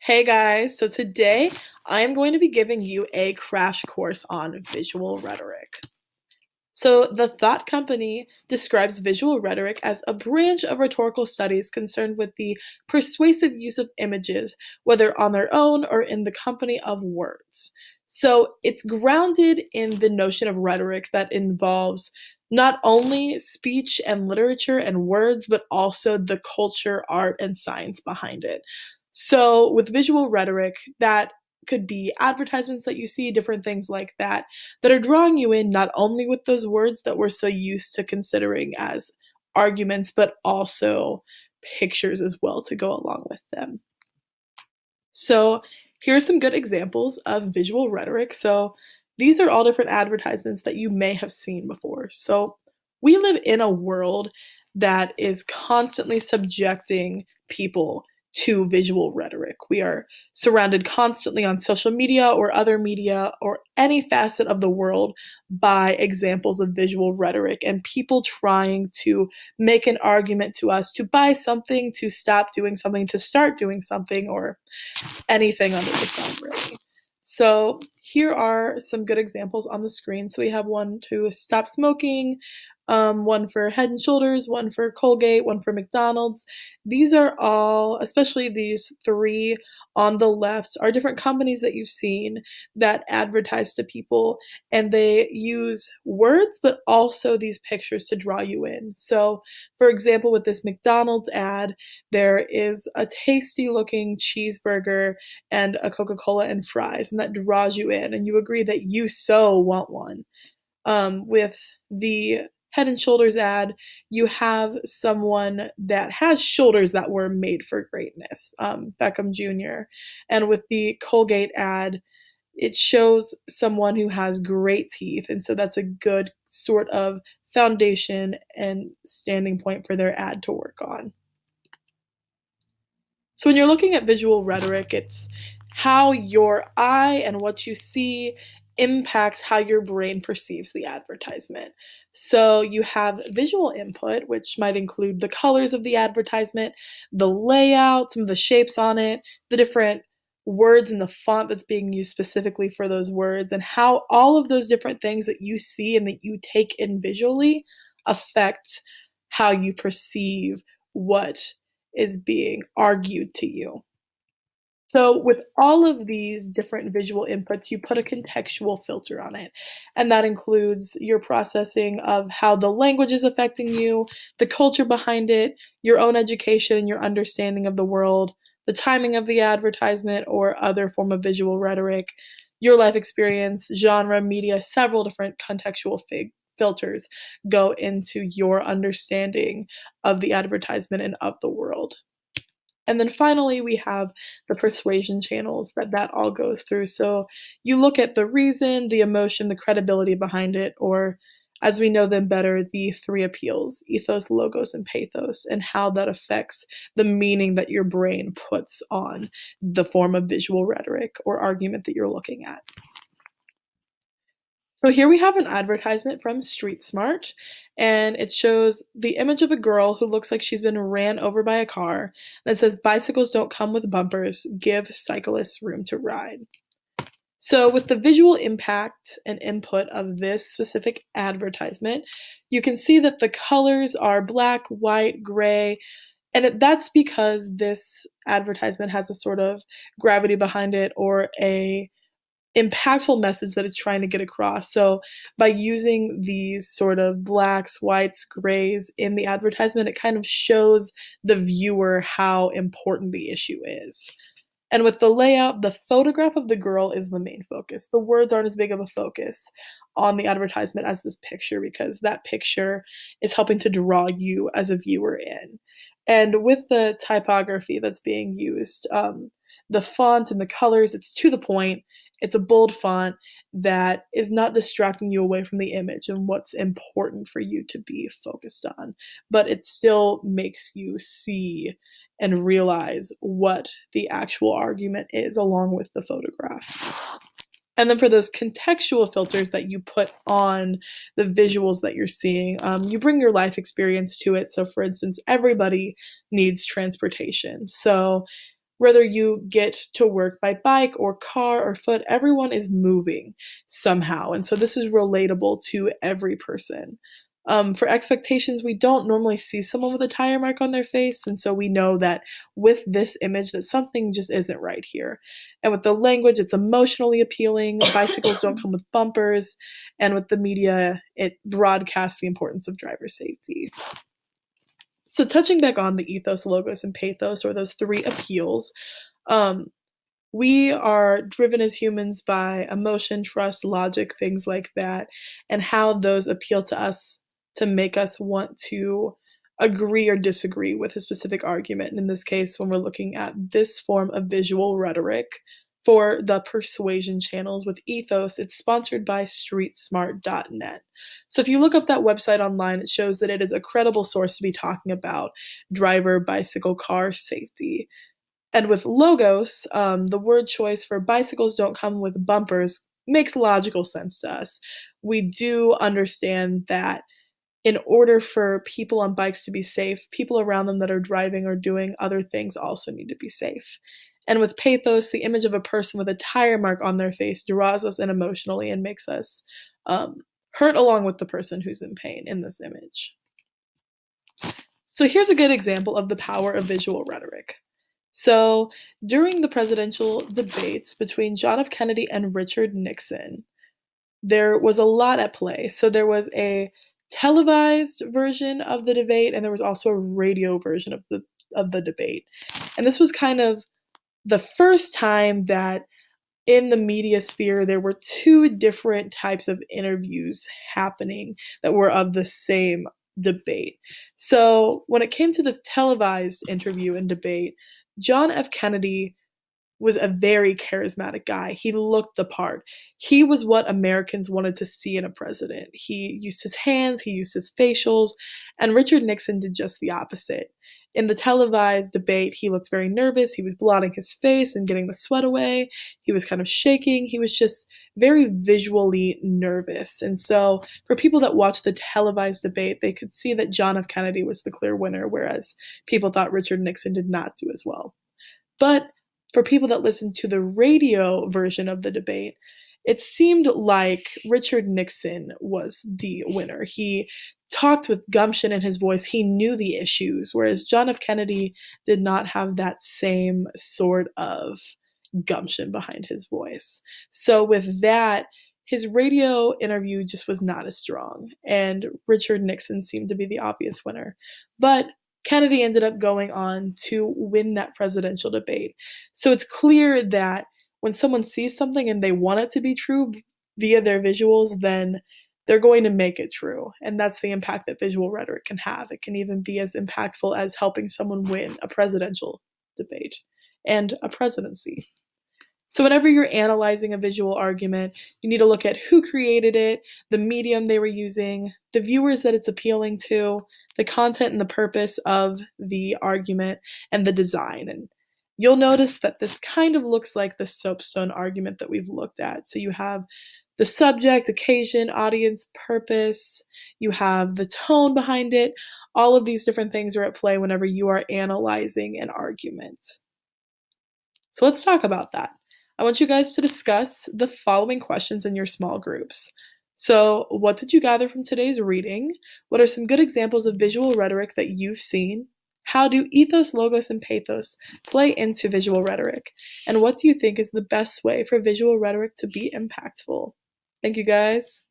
Hey guys, so today I am going to be giving you a crash course on visual rhetoric. So, the Thought Company describes visual rhetoric as a branch of rhetorical studies concerned with the persuasive use of images, whether on their own or in the company of words. So, it's grounded in the notion of rhetoric that involves not only speech and literature and words, but also the culture, art, and science behind it. So, with visual rhetoric, that could be advertisements that you see, different things like that are drawing you in not only with those words that we're so used to considering as arguments, but also pictures as well to go along with them. So, here are some good examples of visual rhetoric. So, these are all different advertisements that you may have seen before. So, we live in a world that is constantly subjecting people to visual rhetoric. We are surrounded constantly on social media or other media or any facet of the world by examples of visual rhetoric and people trying to make an argument to us to buy something, to stop doing something, to start doing something, or anything under the sun, really. So here are some good examples on the screen. So we have one to stop smoking, one for Head and Shoulders, one for Colgate, one for McDonald's. These are all, especially these three on the left, are different companies that you've seen that advertise to people, and they use words but also these pictures to draw you in. So, for example, with this McDonald's ad, there is a tasty looking cheeseburger and a Coca-Cola and fries, and that draws you in, and you agree that you so want one. With the Head and Shoulders ad, you have someone that has shoulders that were made for greatness, Beckham Jr. And with the Colgate ad, it shows someone who has great teeth, and so that's a good sort of foundation and standing point for their ad to work on. So when you're looking at visual rhetoric, it's how your eye and what you see impacts how your brain perceives the advertisement. So you have visual input, which might include the colors of the advertisement, the layout, some of the shapes on it, the different words and the font that's being used specifically for those words, and how all of those different things that you see and that you take in visually affect how you perceive what is being argued to you. So, with all of these different visual inputs, you put a contextual filter on it. And that includes your processing of how the language is affecting you, the culture behind it, your own education and your understanding of the world, the timing of the advertisement or other form of visual rhetoric, your life experience, genre, media, several different contextual filters go into your understanding of the advertisement and of the world. And then finally, we have the persuasion channels that all goes through. So you look at the reason, the emotion, the credibility behind it, or as we know them better, the three appeals: ethos, logos, and pathos, and how that affects the meaning that your brain puts on the form of visual rhetoric or argument that you're looking at. So here we have an advertisement from Street Smart, and it shows the image of a girl who looks like she's been ran over by a car, and it says, "Bicycles don't come with bumpers, give cyclists room to ride." So with the visual impact and input of this specific advertisement, you can see that the colors are black, white, gray, and that's because this advertisement has a sort of gravity behind it or a impactful message that it's trying to get across. So by using these sort of blacks, whites, grays in the advertisement, it kind of shows the viewer how important the issue is. And with the layout, the photograph of the girl is the main focus. The words aren't as big of a focus on the advertisement as this picture, because that picture is helping to draw you as a viewer in. And with the typography that's being used, the font and the colors, it's to the point. It's a bold font that is not distracting you away from the image and what's important for you to be focused on, but it still makes you see and realize what the actual argument is along with the photograph. And then for those contextual filters that you put on the visuals that you're seeing, you bring your life experience to it. So, for instance, everybody needs transportation. So, whether you get to work by bike or car or foot, everyone is moving somehow. And so this is relatable to every person. For expectations, we don't normally see someone with a tire mark on their face, and so we know that with this image that something just isn't right here. And with the language, it's emotionally appealing. Bicycles don't come with bumpers, and with the media, it broadcasts the importance of driver safety. So touching back on the ethos, logos, and pathos, or those three appeals, um, we are driven as humans by emotion, trust, logic, things like that, and how those appeal to us to make us want to agree or disagree with a specific argument. And in this case, when we're looking at this form of visual rhetoric for the persuasion channels with ethos, it's sponsored by streetsmart.net. So if you look up that website online, it shows that it is a credible source to be talking about driver, bicycle, car safety. And with logos, the word choice for bicycles don't come with bumpers makes logical sense to us. We do understand that in order for people on bikes to be safe, people around them that are driving or doing other things also need to be safe. And with pathos, the image of a person with a tire mark on their face draws us in emotionally and makes us hurt along with the person who's in pain in this image. So here's a good example of the power of visual rhetoric. So during the presidential debates between John F. Kennedy and Richard Nixon, there was a lot at play. So there was a televised version of the debate, and there was also a radio version of the debate. And this was kind of the first time that in the media sphere there were two different types of interviews happening that were of the same debate. So when it came to the televised interview and debate, John F. Kennedy was a very charismatic guy. He looked the part. He was what Americans wanted to see in a president. He used his hands, he used his facials, and Richard Nixon did just the opposite. In the televised debate, he looked very nervous. He was blotting his face and getting the sweat away. He was kind of shaking. He was just very visually nervous. And so, for people that watched the televised debate, they could see that John F. Kennedy was the clear winner, whereas people thought Richard Nixon did not do as well. But for people that listened to the radio version of the debate, it seemed like Richard Nixon was the winner. He talked with gumption in his voice. He knew the issues, whereas John F. Kennedy did not have that same sort of gumption behind his voice. So with that, his radio interview just was not as strong, and Richard Nixon seemed to be the obvious winner. But Kennedy ended up going on to win that presidential debate. So it's clear that when someone sees something and they want it to be true via their visuals, then they're going to make it true. And that's the impact that visual rhetoric can have. It can even be as impactful as helping someone win a presidential debate and a presidency. So whenever you're analyzing a visual argument, you need to look at who created it, the medium they were using, the viewers that it's appealing to, the content and the purpose of the argument, and the design. And you'll notice that this kind of looks like the soapstone argument that we've looked at. So you have the subject, occasion, audience, purpose, you have the tone behind it. All of these different things are at play whenever you are analyzing an argument. So let's talk about that. I want you guys to discuss the following questions in your small groups. So, what did you gather from today's reading? What are some good examples of visual rhetoric that you've seen? How do ethos, logos, and pathos play into visual rhetoric? And what do you think is the best way for visual rhetoric to be impactful? Thank you, guys.